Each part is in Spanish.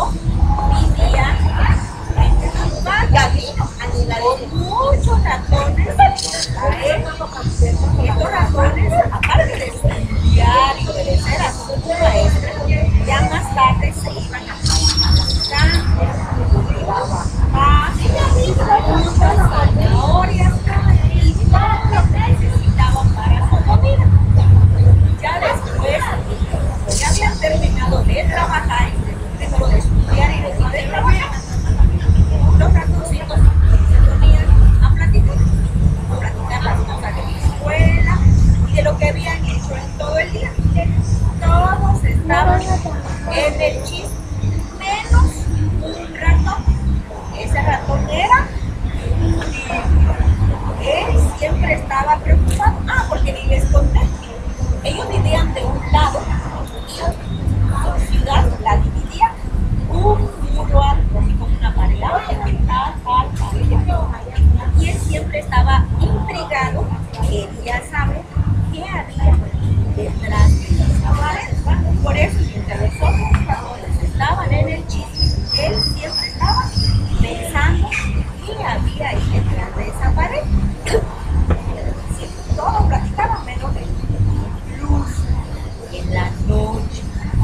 pronto vivían en un camino con muchos ratones. Estos ratones, aparte de estudiar y obedecer a sus maestros, ya más tarde se iban a trabajar muchas zanahorias y todo lo que necesitaban para su comida. Ya después, ya habían terminado de trabajar, de estudiar y de trabajar, los ratoncitos se ponían a platicar las cosas de la escuela y de lo que habían hecho en todo el día. Todos estaban en el chisme, menos un ratón. Ese ratón era, él siempre estaba preocupado. Porque ni les conté. Ellos vivían de un lado y su ciudad la dividía un muro alto, así como una pared. Y él siempre estaba intrigado, quería saber qué había detrás de esa pared. Por eso, mientras los otros ratones estaban en el chisme, él siempre estaba pensando qué había ahí detrás de esa pared. Todos platicaban menos de luz. En la noche,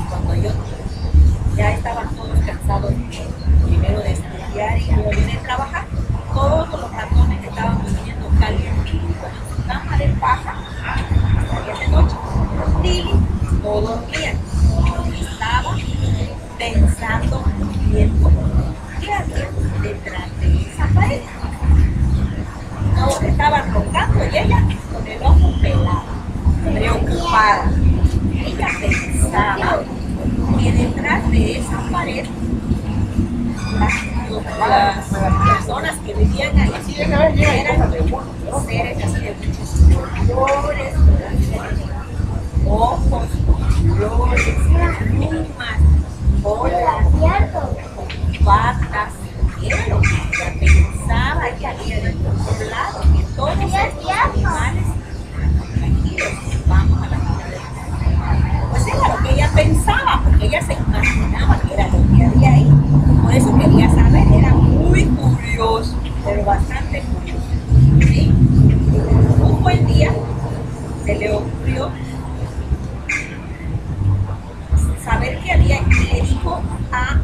cuando ellos ya estaban todos cansados primero de estudiar y luego de trabajar, todos los ratones estaban durmiendo calientitos en su cama de paja hasta de noche. Lili no dormía, estaba pensando, viendo qué había detrás de esa pared. Todos estaban roncando y ella con el ojo pelado, preocupada. Ella pensaba que detrás de esa pared las personas que vivían ahí eran seres así de muchos colores, ojos, flores, plumas, colas, patas. Era lo que ella pensaba que había de otro lado, que todos estos animales tranquilos, vamos a la vida de Dios. Pues era lo que ella pensaba, porque ella se imaginaba que era lo que había ahí. Por eso quería saber, era muy curioso, pero bastante curioso. ¿Sí? Un buen día se le ocurrió saber qué había y le dijo a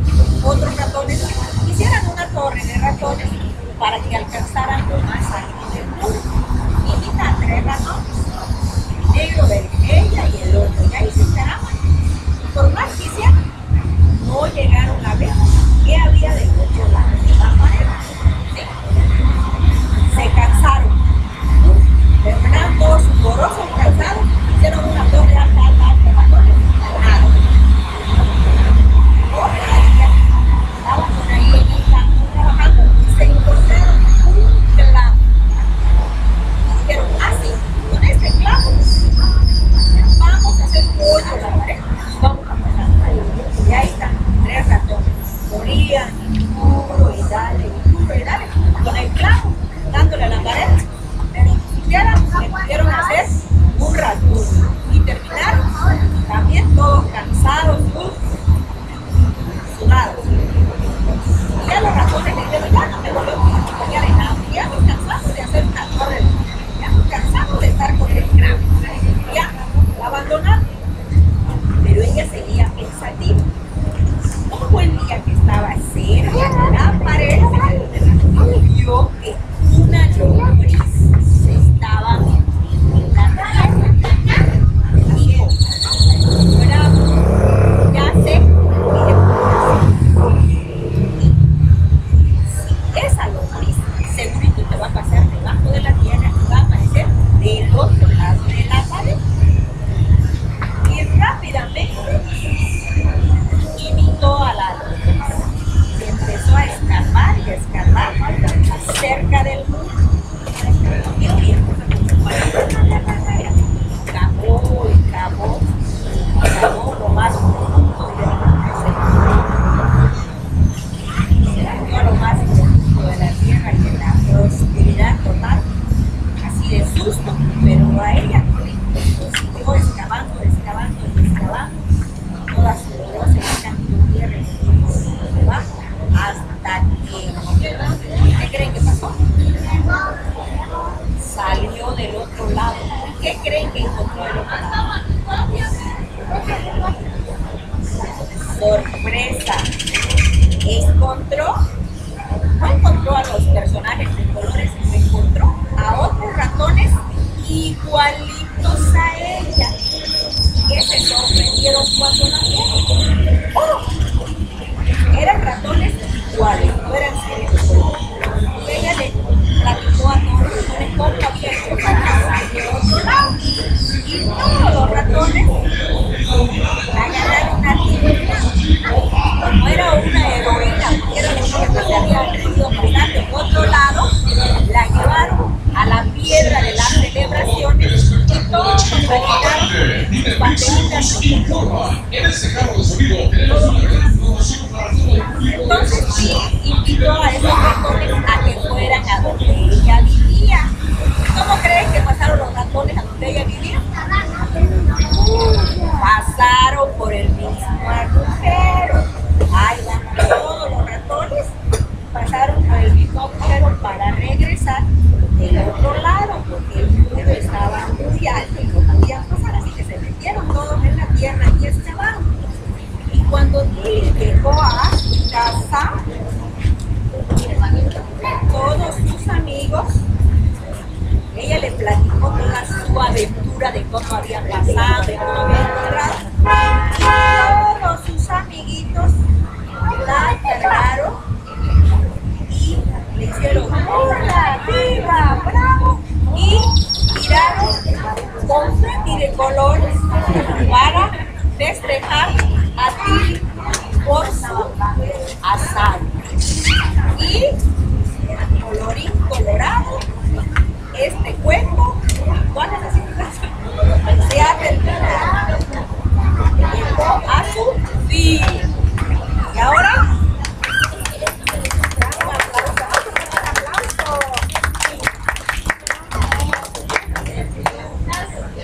otros ratones que hicieran una torre de ratones para que alcanzaran lo más alto del muro. Invita a 3 ratones, el negro, ella y el otro, y ahí se esperaban. Por más que hicieran, no llegaron a ver qué había del otro lado de la pared. ¿Sí? Se cansaron, terminaron todos sudorosos y cansados, hicieron una torre alta, ratones, nada. Estaban por ahí en el campo trabajando y se encontraron un clavo. Y dijeron, sí, con este clavo vamos a hacer pollo la pared. Vamos a pasar. Y ahí están 3 ratones. Morían duro y dale, con el clavo, dándole a la pared. Pero ni siquiera le pudieron hacer un ratón. Y terminaron también todos cansados, sudados. Y ya los ratones le dijeron, ya no me volvemos a acompañar en nada, ya nos cansamos de hacer una torre, ya nos cansamos de estar con el clavo, ya la abandonaron. Pero ella seguía pensativa. Un buen día que estaba cerca de la pared, vio que una lombriz se estaba metiendo en la tierra. Dijo, bravo, ya sé. Esa lombriz segurito te va a pasar debajo de la tierra y va a aparecer del otro lado de la pared. Y rápidamente imitó a la lombriz. Se empezó a escarbar y a escarbar cerca del muro. Y bien, cavó y cavó lo más profundo de lo más profundo de la tierra y en la prosperidad total, así de susto, pero a ella siguió excavando, toda sudorosa y ¿va? Hasta que, ¿qué creen que pasó? Salió del otro lado. ¿Qué creen que encontró del otro lado? Sorpresa. No encontró a los personajes de colores, encontró a otros ratones igualitos a ella, que se sorprendieron cuando la vieron. ¡Oh! Eran ratones iguales, no eran seres. Y ella le platicó a todos los ratones cómo había hecho para pasar de otro lado. Y todos los ratones agarraron a Tilda. Como era una heroína, era lo que se había querido pasar de otro lado, la llevaron a la piedra de las celebraciones y todos nos imaginaron sus banderitas. Entonces sí, invitó a esos ratones a que fueran a donde ella vivía. ¿Cómo creen que pasaron los ratones a donde ella vivía? Pasaron por el mismo agujero. Ahí van todos los ratones, pasaron por el mismo agujero para regresar del otro lado, porque el muro estaba muy alto y no podían pasar, así que se metieron todos en la tierra y excavaron. Y cuando Tilly llegó a su casa, todos sus amigos, ella le platicó toda su aventura de cómo había pasado, de cómo había encontrado. Y todos sus amiguitos la cargaron y le hicieron ¡hurra! ¡Viva! ¡Bravo! Y tiraron confeti de colores para festejar a Tilly por su asado. Y colorín colorado, este cuento, ¿cuántas se ha terminado? Llegó a su fin. Y ahora,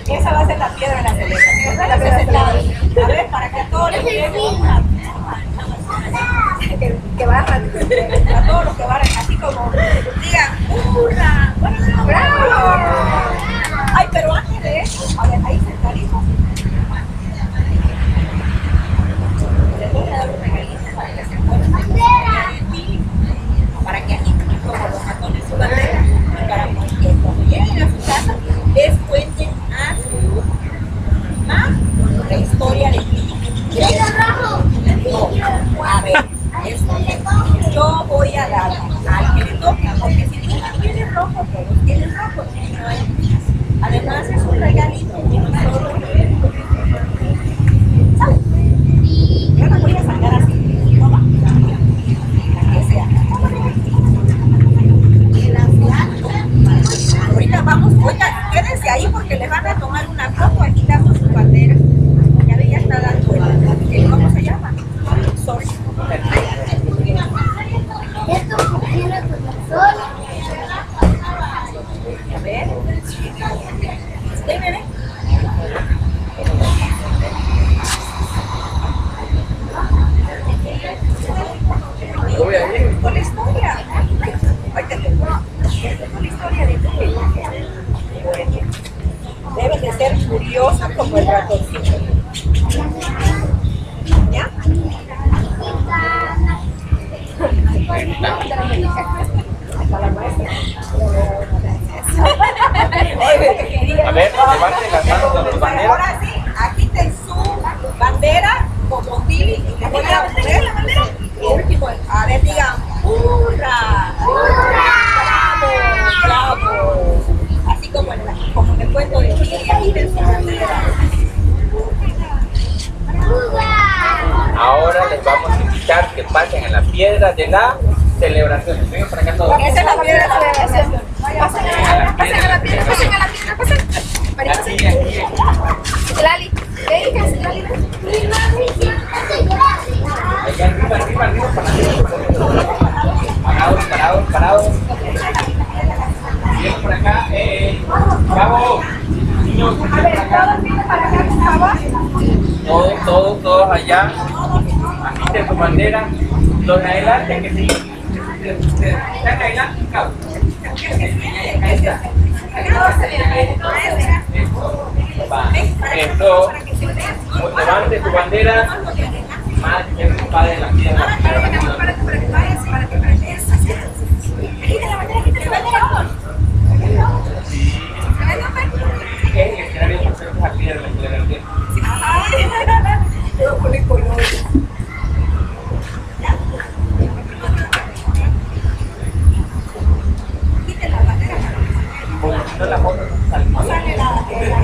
esa va a ser la piedra de la celebración. Esa es la presentación. A ver, para que a todos les llegue una. Que barran. A todos los que barran, así como digan ¡hurra! ¡Bravo! Ay, pero antes de eso, a ver, ahí sentaditos. Les voy a dar un regalito para que se acuerden de mí, para que aquí como los ratones su bandera, para que cuando lleguen a su casa les cuenten a su mamá la historia de ti. A ver, yo voy a dar al que le toca, porque si tú no tienes rojo, todos tienen rojo. Además es un regalito y no solo. ¿Sabes? Yo la voy a sacar así, toma, la que sea. Ahorita vamos, oigan, quédense ahí porque les van a tomar una foto aquí dando su bandera. Ya ve, ya está dando ¿cómo se llama? Sorry. Esto funciona con el sol. A ver. ¿Sí, bebé? Voy a ir. Con la historia. Ay, te tengo. Con la historia de Tilly. Debes de ser curiosa como el ratoncito. ¿Ya? A ver, levanten las manos de los banderas. Ahora sí, quiten su bandera como Tilly y le voy a poner la bandera. Y último, a ver, digan ¡hurra! ¡Bravo! ¡Bravo! Así como en el cuento de Tilly, quiten su bandera. Ahora les vamos a invitar que pasen en la piedra de la celebración. Vengan para acá todos. Esa es la piedra de la celebración. Pasen a la piedra, pasen a la piedra, pasen. Aquí, aquí. Lali, ¿qué dices, Lali? Allá arriba, arriba, arriba, parados, parados, parados. Vienen por acá, bravo. Niños, A ver, todos vienen para acá, por favor. todos allá. Aquí levante tu bandera. Los de adelante que sí. Están adelante, cabrón. Ahí está. Va. Esto, levante tu bandera. Más que un padre de la tierra. ¿Qué es el escenario de personas aquí de la tierra? No la foto sale. No sale la bandera.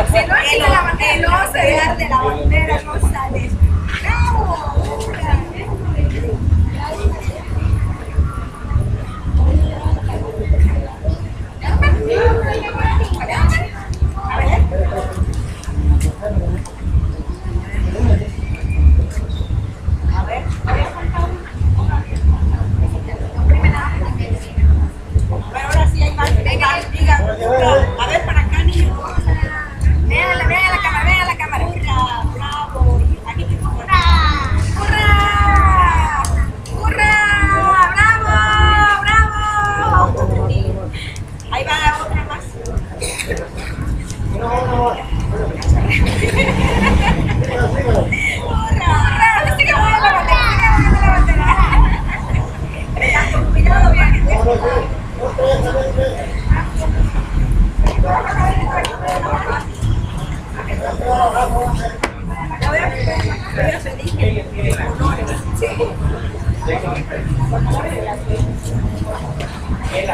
Si no quita la bandera, no se ve de la bandera, no sale. ¡Bravo! A ver. A ver. Pero ahora sí hay más. Venga, diga. A ver, para acá, niños. Vean la cámara, vean la cámara. Hurra, bravo. Aquí te pongo. ¡Hurra! ¡Hurra! ¡Bravo! ¡Bravo! Ahí va otra más. ¡Hurra! Sigue moviendo la bandera, sigue moviendo la bandera. Con cuidado, bien. El